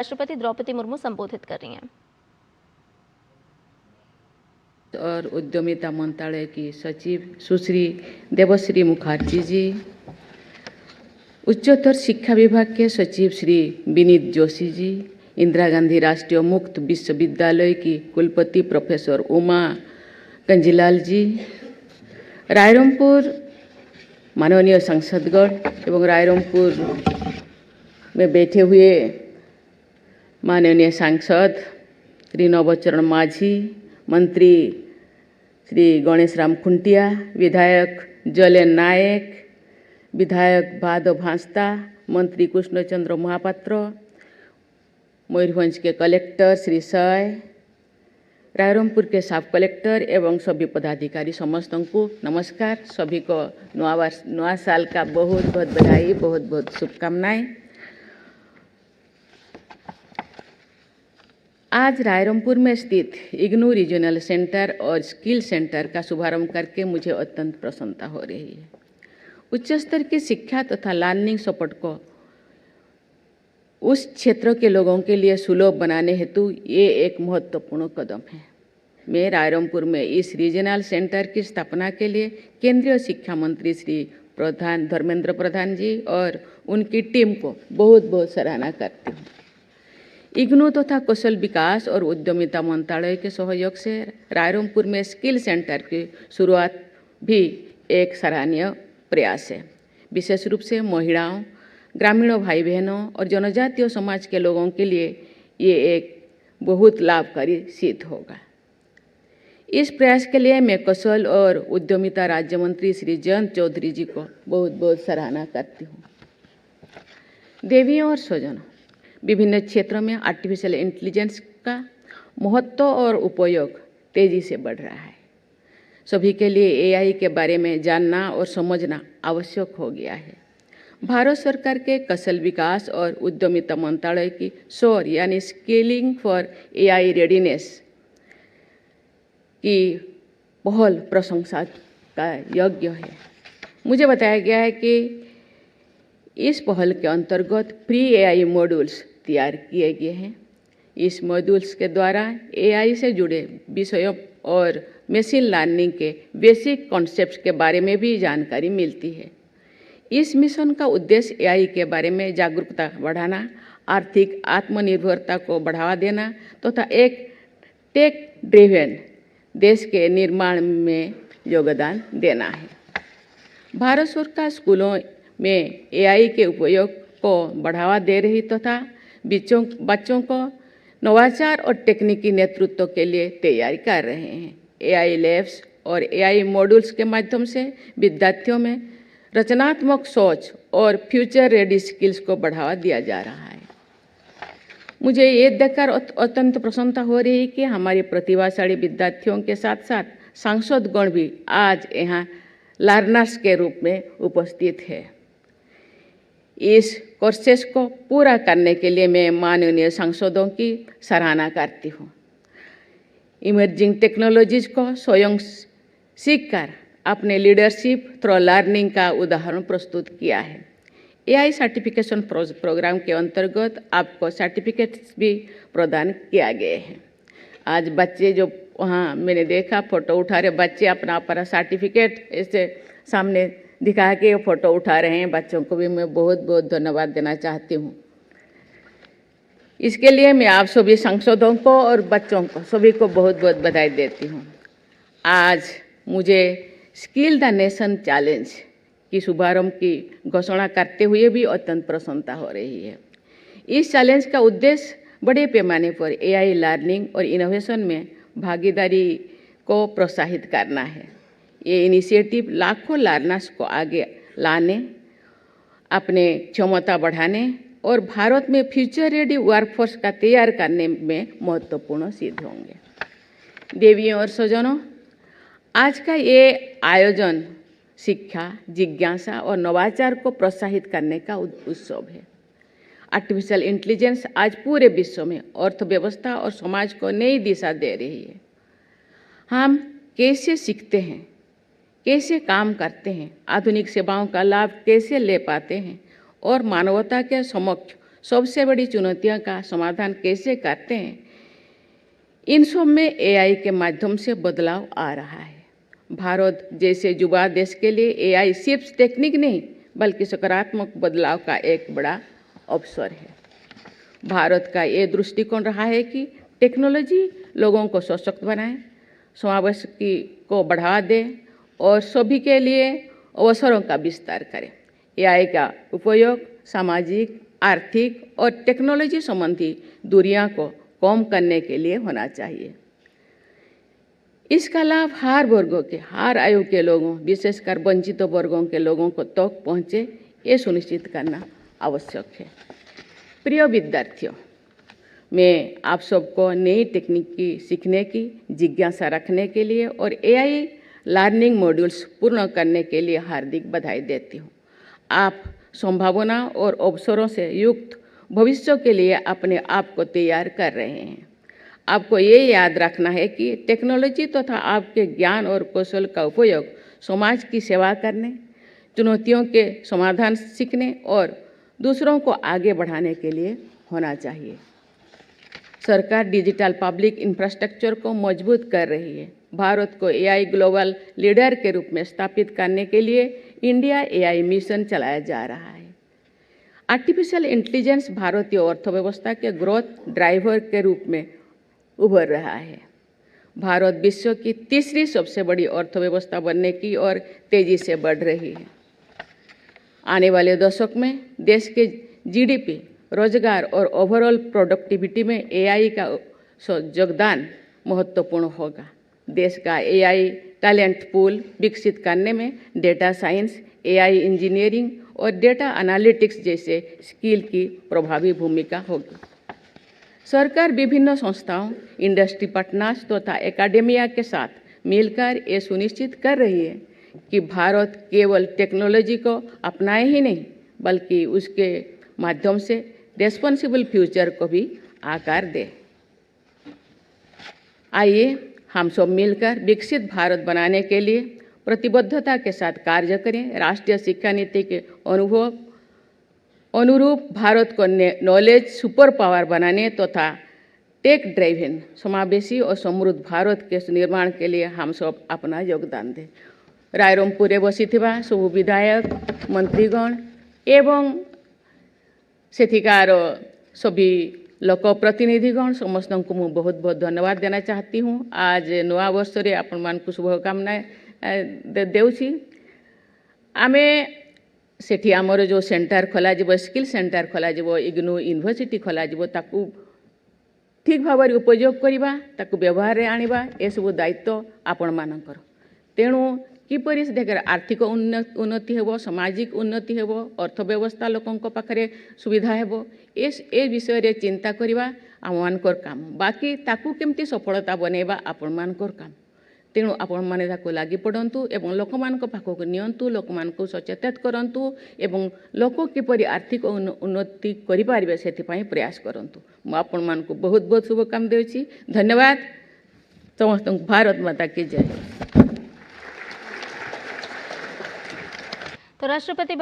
राष्ट्रपति द्रौपदी मुर्मू संबोधित कर रही हैं। और उद्यमिता मंत्रालय की सचिव सुश्री देवश्री मुखर्जी जी, उच्चतर शिक्षा विभाग के सचिव श्री विनीत जोशी जी, इंदिरा गांधी राष्ट्रीय मुक्त विश्वविद्यालय की कुलपति प्रोफेसर उमा कंजीलाल जी, रायरंगपुर माननीय सांसदगण एवं रायरंगपुर में बैठे हुए माननीय सांसद श्री नवचरण माझी, मंत्री श्री गणेश राम खुंटिया, विधायक जलेन नायक, विधायक भादव भांसता, मंत्री कृष्णचंद्र महापात्र, मयूरभंज के कलेक्टर श्री सय, रायरंगपुर के सब कलेक्टर एवं सभी पदाधिकारी समस्त को नमस्कार। सभी को नया साल का बहुत बहुत बधाई, बहुत बहुत शुभकामनाएं। आज रायरंगपुर में स्थित इग्नू रीजनल सेंटर और स्किल सेंटर का शुभारंभ करके मुझे अत्यंत प्रसन्नता हो रही है। उच्च स्तर की शिक्षा तथा लर्निंग सपोर्ट को उस क्षेत्र के लोगों के लिए सुलभ बनाने हेतु ये एक महत्वपूर्ण कदम है। मैं रायरंगपुर में इस रीजनल सेंटर की स्थापना के लिए केंद्रीय शिक्षा मंत्री श्री धर्मेंद्र प्रधान जी और उनकी टीम को बहुत बहुत सराहना करती हूँ। इग्नू तथा कौशल विकास और उद्यमिता मंत्रालय के सहयोग से रायरंगपुर में स्किल सेंटर की शुरुआत भी एक सराहनीय प्रयास है। विशेष रूप से महिलाओं, ग्रामीण भाई बहनों और जनजातीय समाज के लोगों के लिए ये एक बहुत लाभकारी सिद्ध होगा। इस प्रयास के लिए मैं कौशल और उद्यमिता राज्य मंत्री श्री जयंत चौधरी जी को बहुत बहुत सराहना करती हूँ। देवियों और स्वजनों, विभिन्न क्षेत्रों में आर्टिफिशियल इंटेलिजेंस का महत्व और उपयोग तेजी से बढ़ रहा है। सभी के लिए एआई के बारे में जानना और समझना आवश्यक हो गया है। भारत सरकार के कौशल विकास और उद्यमिता मंत्रालय की SOAR यानी स्किलिंग फॉर एआई रेडीनेस की पहल प्रशंसा का योग्य है। मुझे बताया गया है कि इस पहल के अंतर्गत प्री एआई मॉड्यूल्स तैयार किए गए हैं। इस मॉड्यूल्स के द्वारा एआई से जुड़े विषयों और मशीन लर्निंग के बेसिक कॉन्सेप्ट्स के बारे में भी जानकारी मिलती है। इस मिशन का उद्देश्य एआई के बारे में जागरूकता बढ़ाना, आर्थिक आत्मनिर्भरता को बढ़ावा देना तथा एक टेक ड्रिवन देश के निर्माण में योगदान देना है। भारत सरकार स्कूलों में एआई के उपयोग को बढ़ावा दे रही तथा बच्चों को नवाचार और तकनीकी नेतृत्व के लिए तैयारी कर रहे हैं। एआई लैब्स और एआई मॉड्यूल्स के माध्यम से विद्यार्थियों में रचनात्मक सोच और फ्यूचर रेडी स्किल्स को बढ़ावा दिया जा रहा है। मुझे ये देखकर अत्यंत प्रसन्नता हो रही है कि हमारे प्रतिभाशाली विद्यार्थियों के साथ साथ सांसदगण भी आज यहाँ लर्नर्स के रूप में उपस्थित है। इस कोर्सेस को पूरा करने के लिए मैं माननीय सांसदों की सराहना करती हूँ। इमर्जिंग टेक्नोलॉजीज को स्वयं सीखकर अपने लीडरशिप थ्रू लर्निंग का उदाहरण प्रस्तुत किया है। एआई सर्टिफिकेशन प्रोग्राम के अंतर्गत आपको सर्टिफिकेट्स भी प्रदान किया गए हैं। आज बच्चे जो वहाँ मैंने देखा फ़ोटो उठा रहे बच्चे अपना सर्टिफिकेट ऐसे सामने दिखा के फ़ोटो उठा रहे हैं। बच्चों को भी मैं बहुत बहुत धन्यवाद देना चाहती हूँ। इसके लिए मैं आप सभी सांसदों को और बच्चों को सभी को बहुत बहुत बधाई देती हूँ। आज मुझे स्किल द नेशन चैलेंज की शुभारंभ की घोषणा करते हुए भी अत्यंत प्रसन्नता हो रही है। इस चैलेंज का उद्देश्य बड़े पैमाने पर एआई लर्निंग और इनोवेशन में भागीदारी को प्रोत्साहित करना है। ये इनिशिएटिव लाखों लर्नर्स को आगे लाने, अपने क्षमता बढ़ाने और भारत में फ्यूचर रेडी वर्कफोर्स का तैयार करने में महत्वपूर्ण सिद्ध होंगे। देवियों और स्वजनों, आज का ये आयोजन शिक्षा, जिज्ञासा और नवाचार को प्रोत्साहित करने का उत्सव है। आर्टिफिशियल इंटेलिजेंस आज पूरे विश्व में अर्थव्यवस्था और समाज को नई दिशा दे रही है। हम कैसे सीखते हैं, कैसे काम करते हैं, आधुनिक सेवाओं का लाभ कैसे ले पाते हैं और मानवता के समक्ष सबसे बड़ी चुनौतियों का समाधान कैसे करते हैं, इन सब में एआई के माध्यम से बदलाव आ रहा है। भारत जैसे युवा देश के लिए एआई सिर्फ टेक्निक नहीं बल्कि सकारात्मक बदलाव का एक बड़ा अवसर है। भारत का ये दृष्टिकोण रहा है कि टेक्नोलॉजी लोगों को सशक्त बनाए, समावेश को बढ़ावा दे और सभी के लिए अवसरों का विस्तार करे। एआई का उपयोग सामाजिक, आर्थिक और टेक्नोलॉजी संबंधी दूरियां को कम करने के लिए होना चाहिए। इसका लाभ हर वर्गों के, हर आयु के लोगों, विशेषकर वंचित वर्गों के लोगों को तक पहुँचे, ये सुनिश्चित करना आवश्यक है। प्रिय विद्यार्थियों, मैं आप सबको नई तकनीक की सीखने की जिज्ञासा रखने के लिए और एआई लर्निंग मॉड्यूल्स पूर्ण करने के लिए हार्दिक बधाई देती हूँ। आप संभावना और अवसरों से युक्त भविष्य के लिए अपने आप को तैयार कर रहे हैं। आपको ये याद रखना है कि टेक्नोलॉजी तथा आपके ज्ञान और कौशल का उपयोग समाज की सेवा करने, चुनौतियों के समाधान सीखने और दूसरों को आगे बढ़ाने के लिए होना चाहिए। सरकार डिजिटल पब्लिक इंफ्रास्ट्रक्चर को मजबूत कर रही है। भारत को एआई ग्लोबल लीडर के रूप में स्थापित करने के लिए इंडिया एआई मिशन चलाया जा रहा है। आर्टिफिशियल इंटेलिजेंस भारतीय अर्थव्यवस्था के ग्रोथ ड्राइवर के रूप में उभर रहा है। भारत विश्व की तीसरी सबसे बड़ी अर्थव्यवस्था बनने की ओर तेजी से बढ़ रही है। आने वाले दशक में देश के जीडीपी, रोजगार और ओवरऑल प्रोडक्टिविटी में एआई का योगदान महत्वपूर्ण होगा। देश का एआई टैलेंट पूल विकसित करने में डेटा साइंस, एआई इंजीनियरिंग और डेटा एनालिटिक्स जैसे स्किल की प्रभावी भूमिका होगी। सरकार विभिन्न संस्थाओं, इंडस्ट्री पार्टनर्स तथा एकेडेमिया के साथ मिलकर ये सुनिश्चित कर रही है कि भारत केवल टेक्नोलॉजी को अपनाए ही नहीं बल्कि उसके माध्यम से रेस्पॉन्सिबल फ्यूचर को भी आकार दे। आइए हम सब मिलकर विकसित भारत बनाने के लिए प्रतिबद्धता के साथ कार्य करें। राष्ट्रीय शिक्षा नीति के अनुरूप भारत को नॉलेज सुपर पावर बनाने तथा टेक ड्राइवन समावेशी और समृद्ध भारत के निर्माण के लिए हम सब अपना योगदान दें। रायरंगपुर बसिथिबा सब विधायक, मंत्रीगण एवं सेठिकार सभी लोक प्रतिनिधिगण समस्त को मुझे बहुत बहुत धन्यवाद देना चाहती हूँ। आज नवा वर्ष रे आपण मानकु शुभकामना देउछि। आमे सेठी आमर जो सेंटर खोला जीवो, स्किल सेंटर खोला जीवो, इग्नू यूनिवर्सिटी खोला जीवो, ताकू ठीक भाव में उपयोग करवा, ताकू व्यवहार रे आनिबा, ए सब दायित्व आपण मानकर। तेणु किपरि देखर आर्थिक उन्नति हेबो, सामाजिक उन्नति हेबो, अर्थव्यवस्था लोकों पाखरे सुविधा हेबो, ए विषय रे चिंता करवा आम मानकर काम। बाकी ताकू केमती सफलता बनेबा आपण मानकर काम। तेणु आपण माने ताकू लागी पड़ंतु एवं लोक मानक पाखक नियंतु, लोक मानक सचेतन करंतु एवं लोक किपरि आर्थिक उन्नति करि पारिबे सेथि पई प्रयास करंतु। मु आपण मानक बहुत बहुत शुभकामना देउछि। धन्यवाद। समस्त भारत माता की जय। तो राष्ट्रपति